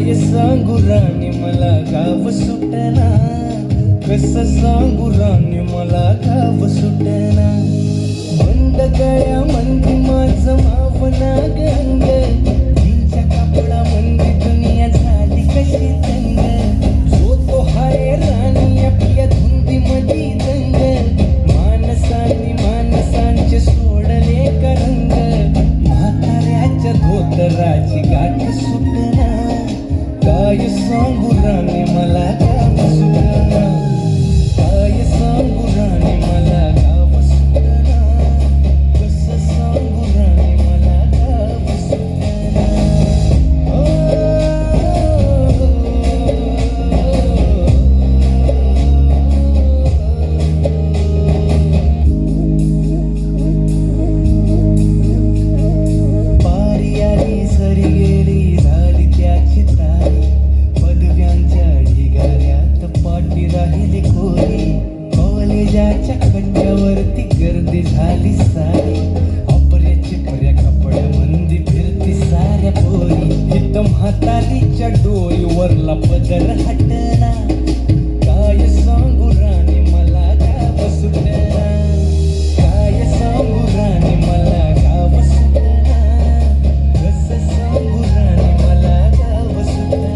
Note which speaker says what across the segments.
Speaker 1: काय सांगू राणी मला गाव सुटना, कसं सांगू राणी मला गाव सुटना. बंद गळ्या मंदी माझं मावना गंग, जीनच्या कापडा मंदी दुनिया झाली कशी तंग. जो तो हाय राणी आपल्या धुंदी मधी दंग, माणसांनी माणसांचे सोडले करंग. म्हाताऱ्याच्या धोतराची गाठ सुटना, काय सांगू राणी मला गाव सुटना. काय सांगू राणी मला गाव सुटना, कसं सांगू राणी मला गाव सुटना. पारी आली सरी गेली झाली त्याची तारी, पदव्यांच्या ढिगाऱ्यात पाठी राहिली कोरी. कॉलेजाच्या कट्ट्यावरती गर्दी झाली सारी, आपल्या चिपऱ्या कपड्या मंदी फिरती साऱ्या पोरी. हित म्हातारीच्या डोईवरला पदर हटना, काय सांगू राणी मला गाव सुटना. काय सांगू राणी मला गाव सुटना, कसं सांगू राणी मला गाव सुटना.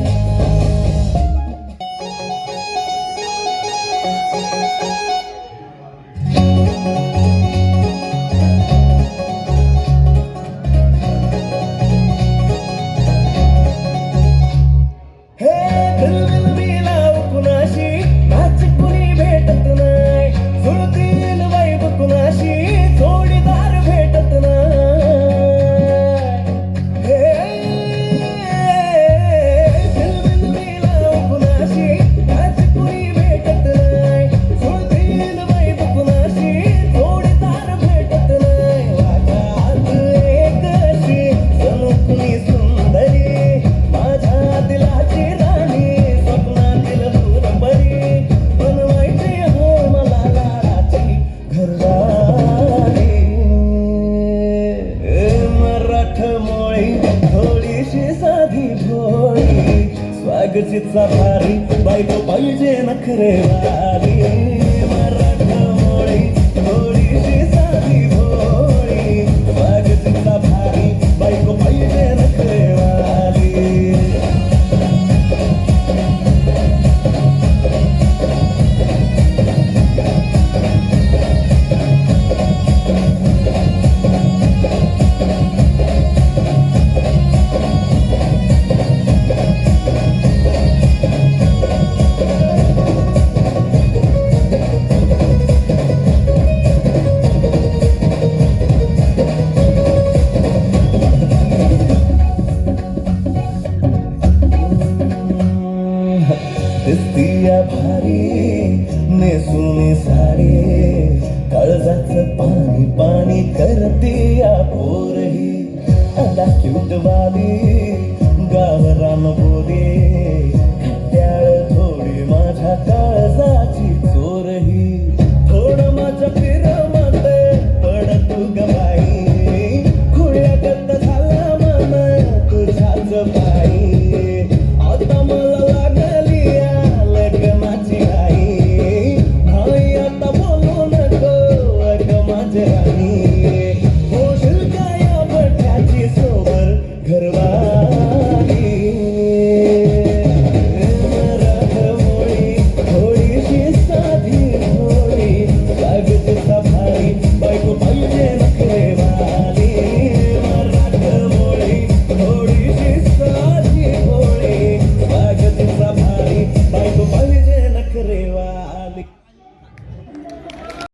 Speaker 1: थोडीशी साधी भोळी, स्वागतीचा भारी बायको पाहिजे नखरेवाली. मराठमोळी थोडीशी साधी भोळी, स्वागतीचा भारी बायको पाहिजे नखरेवाली. दिसतीया भारी नेसुनी साडी, काळजाचं पाणी पाणी करतीया पोरही. आला क्यूटवाली गावरान बोली, खट्याळ थोडी माझ्या काळजा